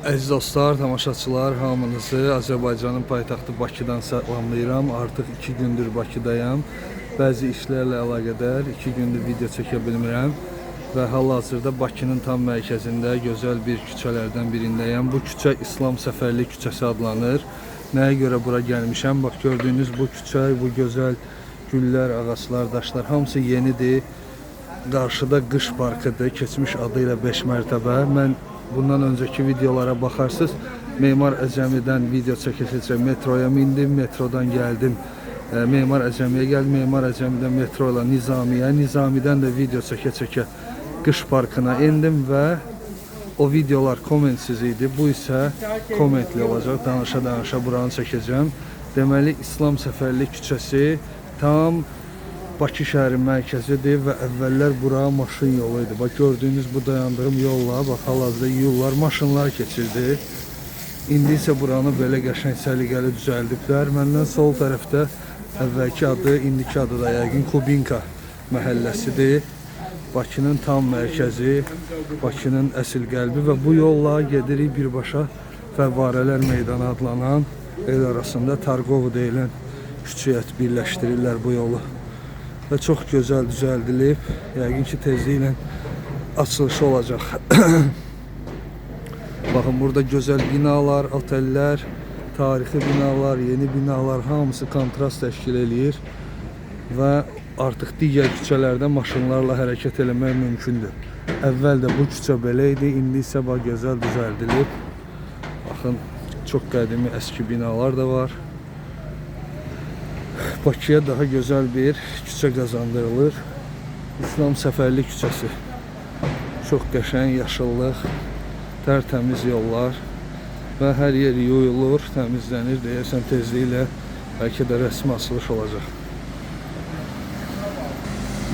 Əziz dostlar, tamaşaçılar, hamınızı Azərbaycanın paytaxtı Bakıdan salamlayıram. Artıq 2 gündür Bakıdayam. Bəzi işlərlə əlaqədar 2 gündür video çəkə bilmirəm. Və hal-hazırda Bakının tam mərkəzində gözəl bir küçələrdən birindəyəm. Bu küçə İslam Səfərli küçəsi adlanır. Nəyə görə bura gəlmişəm? Bax, gördüyünüz bu küçə, bu gözəl güllər, ağaclar, daşlar hamısı yenidir. Qarşıda qış parkıdır. Keçmiş adıyla 5 mərtəbə. Mən bundan önceki videolara bakarsınız. Memar Əcəmidən video çəkəcək. Metroya mindim, metrodan gəldim. Memar Əcəmiyə gəldim. Memar Əcəmidən metro ilə Nizamiyə. Nizamidən də video çəkə-çəkə qış parkına indim və o videolar komentsiz idi. Bu isə komentli olacaq. Danışa-danışa buranı çəkəcəm. Deməli, İslam Səfərli küçəsi tam Bakı şəhərin mərkəzidir və əvvəllər bura maşın yolu idi. Bax, gördüyünüz bu dayandığım yolla, bax, hal-hazırda yollar, maşınlar keçirdi. İndi isə buranı belə qəşəng səliqəli düzəldiblər. Məndən sol tərəfdə əvvəlki adı, indiki adı da yəqin Kubinka məhəlləsidir. Bakının tam mərkəzi, Bakının əsl qəlbi və bu yolla gedirik birbaşa Fəvvarələr Meydanı adlanan el arasında Targovu deyilən küçəyə birləşdirirlər bu yolu. Və çox gözəl düzəldilib. Yəqin ki, tezliklə açılışı olacaq. Baxın, burada gözəl binalar, otellər, tarixi binalar, yeni binalar hamısı kontrast təşkil eləyir. Və artıq digər küçələrdə maşınlarla hərəkət eləmək mümkündür. Əvvəl də bu küçə belə idi, indi isə bax, gözəl düzəldilib. Baxın, çox qədimi əski binalar da var. Bakıya daha gözəl bir küçə qazandırılır. İslam Səfərli küçəsi. Çox qəşəng, yaşıllıq, tərtəmiz yollar və hər yer yuyulur, təmizlənir. Deyəsən tezliklə bəlkə də rəsmi açılış olacaq.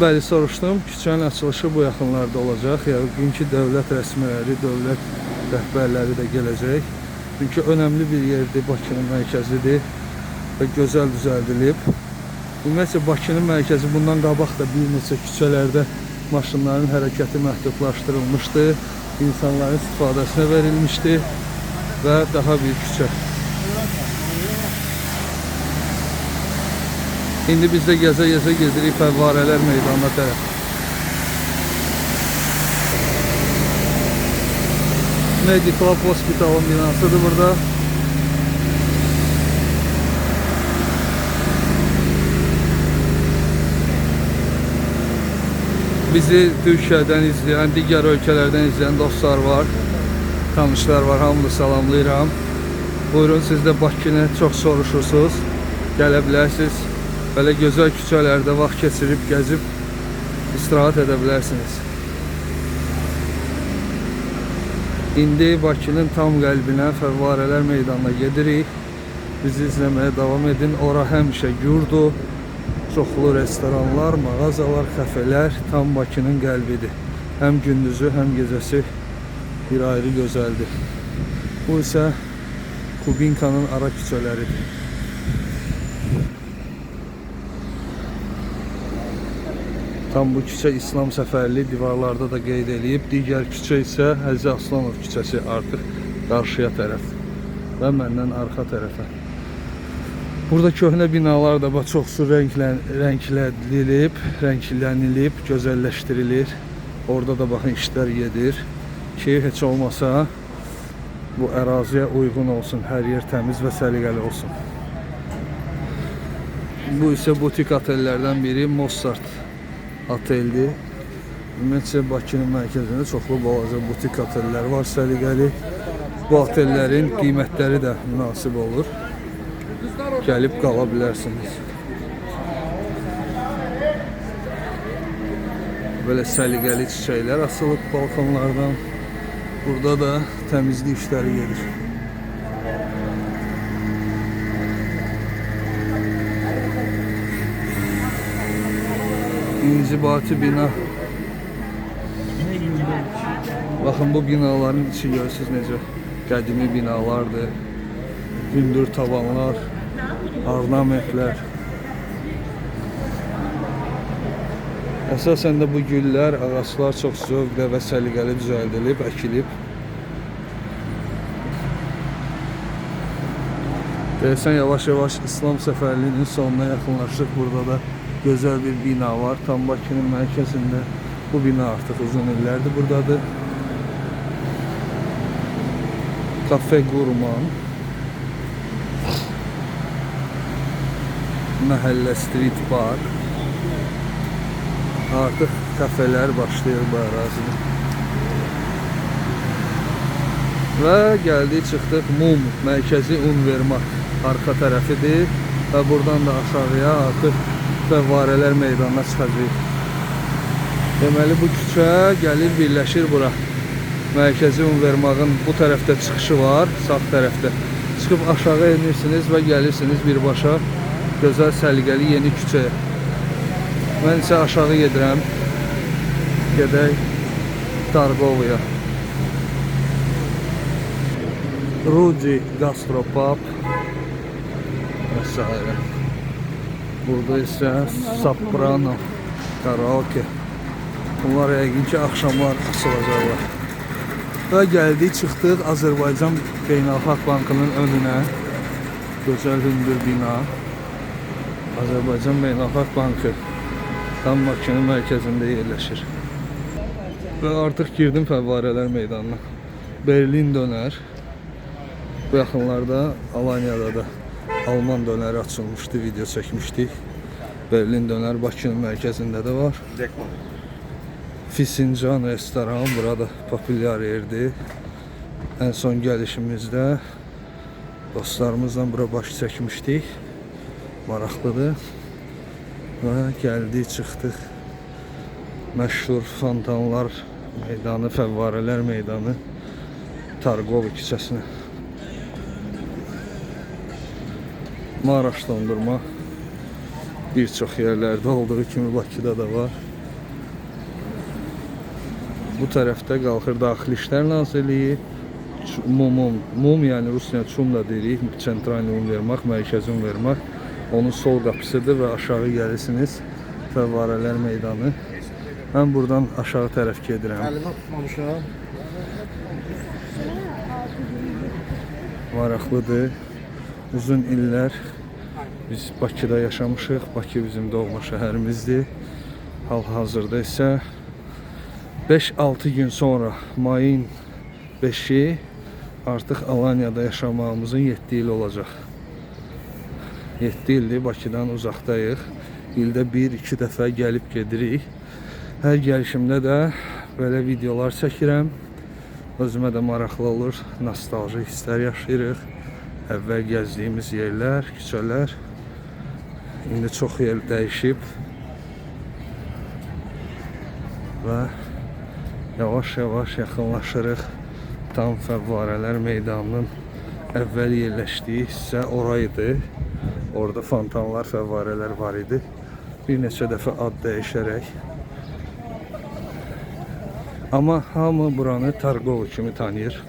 Bəli, soruşdum. Küçənin açılışı bu yaxınlarda olacaq. Yəqin ki, dövlət rəsmiləri, dövlət rəhbərləri də gələcək. Çünki önəmli bir yerdir, Bakının mərkəzidir və gözəl düzəldilib. Ümumiyyətlə, Bakının mərkəzi bundan qabaq da bir neçə küçələrdə maşınların hərəkəti məhdudlaşdırılmışdı, insanların istifadəsinə verilmişdi və daha bir küçə. İndi biz də gəzə-gəzə gedirik Fəvvarələr Meydanına tərəf. Medical Hospital'ın binasıdır burada. Bizi Türkiyədən izləyən, digər ölkələrdən izləyən dostlar var, tanışlar var, hamını salamlayıram. Buyurun, siz də Bakını çox soruşursunuz, gələ bilərsiniz. Belə gözəl küçələrdə vaxt keçirib, gəzib, istirahat edə bilərsiniz. İndi Bakının tam qəlbinə, Fəvvarələr Meydanına gedirik. Bizi izləməyə davam edin. Ora həmişə gürdur. Çoxlu restoranlar, mağazalar, kafeler tam Bakının qəlbidir. Həm gündüzü, həm gecəsi bir ayrı gözəldir. Bu isə Kubinkanın ara küçələridir. Tam bu küçə İslam Səfərli divarlarda da qeyd edilib. Digər küçə isə Həzi Aslanov küçəsi artıq qarşıya tərəf və məndən arxa tərəfə. Burada köhnə binalar da çoxsu rənglənilib, gözəlləşdirilir. Orada da baxın, işlər gedir ki, heç olmasa bu əraziyə uyğun olsun, hər yer təmiz və səliqəli olsun. Bu isə butik otellərdən biri Mozart oteldir. Ümumiyyətlə, Bakının mərkəzində çoxlu balaca butik otellər var, səliqəli. Bu otellərin qiymətləri də münasib olur. Gəlib qala bilərsiniz. Böyle səliqəli çiçəklər asılıb balkonlardan. Burada da təmizlik işləri gedir. İncibati bina. Baxın, bu binaların içi görürsünüz necə qədimi binalardır. Hündür tavanlar, ornamentlər. Əsasən də bu güllər, ağaclar çox zövqlə və səliqəli düzəldilib, əkilib. Deyəsən yavaş-yavaş İslam səfərliyinin sonuna yaxınlaşdıq. Burada da gözəl bir bina var. Tam Bakının mərkəzində. Bu bina artıq uzun illərdir buradadır. Kafe Gurman, Məhəllə Street Bar. Artıq kafeler başlayır bu ərazidə. Və gəldik, çıxdıq Mum, mərkəzi Univermaq arxa tərəfidir və buradan da aşağıya artıq Fəvvarələr meydanına çıxacağıq. Deməli bu küçə gəlir birləşir bura. Mərkəzi Univermağın bu tərəfdə çıxışı var, sağ tərəfdə. Çıxıb aşağı enirsiniz və gəlirsiniz birbaşa gözəl səliqəli yeni küçəyə. Mən isə aşağı gedirəm. Gedək Targovaya. Rudi Gastropub vesaire. Burada isə Soprano, Karaoke. Bunlar yəqin ki axşamlar açılacaqlar. Və gəldik, çıxdıq Azərbaycan Beynəlxalq Bankının önünə. Gözəl hündür bina. Azərbaycan Beynəlxalq Bankı tam Bakının mərkəzində yerləşir. Və artıq girdim Fəvvarələr meydanına. Berlin dönər. Bu yaxınlarda Alanya'da da Alman dönəri açılmışdı, video çəkmişdik. Berlin dönər Bakının mərkəzində də var. Fisincan restoran burada populyar yerdir. En son gəlişimizdə dostlarımızla bura baş çəkmişdik. Maraqlıdır. Və gəldik, çıxdıq məşhur fontanlar meydanı, Fəvvarələr meydanı Targov küçəsinə. Maraş dondurma bir çox yerlərdə olduğu kimi Bakıda da var. Bu tərəfdə qalxır Daxili İşlər Nazirliyi, Mum yəni Rusiya Çum da deyirik, Sentralni Univermaq, Mərkəzi Univermaq. Onun sol qapısıdır və aşağı gəlirsiniz Fəvvarələr meydanı. Mən buradan aşağı tərəf gedirəm. Maraqlıdır. Uzun illər biz Bakıda yaşamışıq. Bakı bizim doğma şəhərimizdir. Hal-hazırda isə 5-6 gün sonra mayın 5-i artıq Alanya'da yaşamağımızın 7 il olacaq. 7 ildir Bakıdan uzaqdayıq. İldə 1-2 dəfə gəlib gedirik. Hər gəlişimdə də belə videolar çəkirəm. Özümə də maraqlı olur. Nostalji hisslər yaşayırıq. Əvvəl gəzdiyimiz yerlər, küçələr. İndi çox yer dəyişib. Və yavaş-yavaş yaxınlaşırıq tam Fəvvarələr meydanının əvvəl yerləşdiyi hissə oraydı. Orada fontanlar, fəvvarələr var idi. Bir neçə dəfə ad dəyişərək. Amma hamı buranı Targov kimi tanıyır.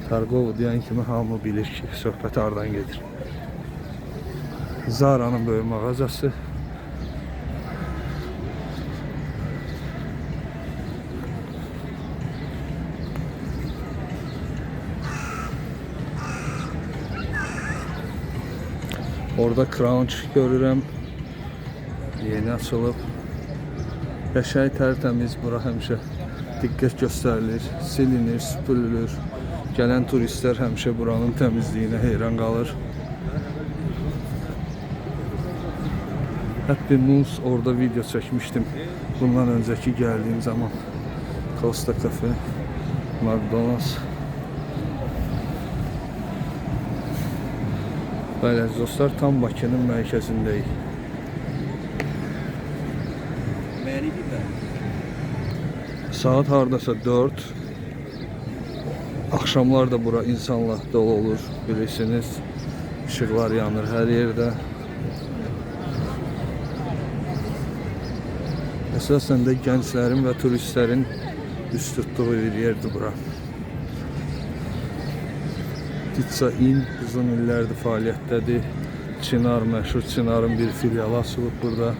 Targov deyən kimi hamı bilir ki, söhbət hardan gedir. Zara'nın böyük mağazası. Orada Crunch görürəm. Yeni açılıb. Qəşəng, tərtəmiz, bura həmişə diqqət göstərilir, silinir, süpürülür. Gələn turistlər həmişə buranın təmizliyinə heyran qalır. Happy Moons orada video çəkmişdim. Bundan öncəki gəldiyim zaman. Costa Cafe, McDonald's. Bəli, dostlar, tam Bakının mərkəzindəyik. Saat hardasa 4. Axşamlar da bura insanla dolu olur, bilirsiniz. İşıqlar yanır hər yerdə. Əsasən də gənclərin və turistlərin üst tutduğu bir yerdir bura. Pizza Inn uzun illərdir fəaliyyətdədir. Çınar, məşhur Çınarın bir filialı açılıb burada.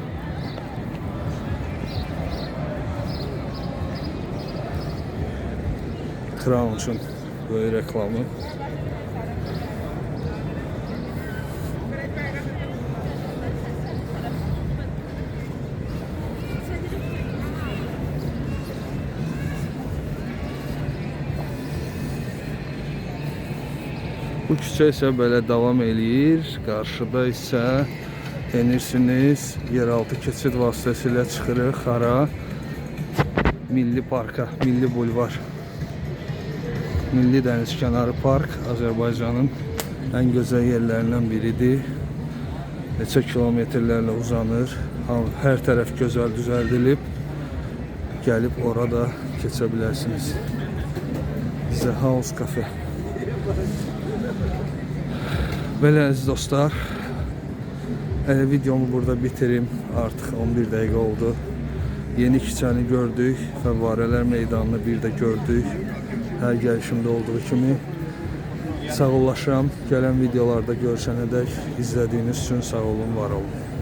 Crunch'un böyük reklamı. Bu küçə isə belə davam eləyir. Qarşıda isə enirsiniz. Yeraltı keçid vasitəsilə çıxırıq hara? Milli Parka, Milli Bulvar. Milli Dənizkənarı Park Azərbaycanın ən gözəl yerlərindən biridir. Neçə kilometrlərlə uzanır. Hər tərəf gözəl düzəldilib. Gəlib orada keçə bilərsiniz. The House Cafe. Belə əziz dostlar, videomu burada bitirim. Artıq 11 dəqiqə oldu. Yeni küçəni gördük, Fəvvarələr meydanını bir də gördük. Hər gəlişimdə olduğu kimi. Sağollaşıram. Gələn videolarda görüşənədək izlədiyiniz üçün sağ olun, var olun.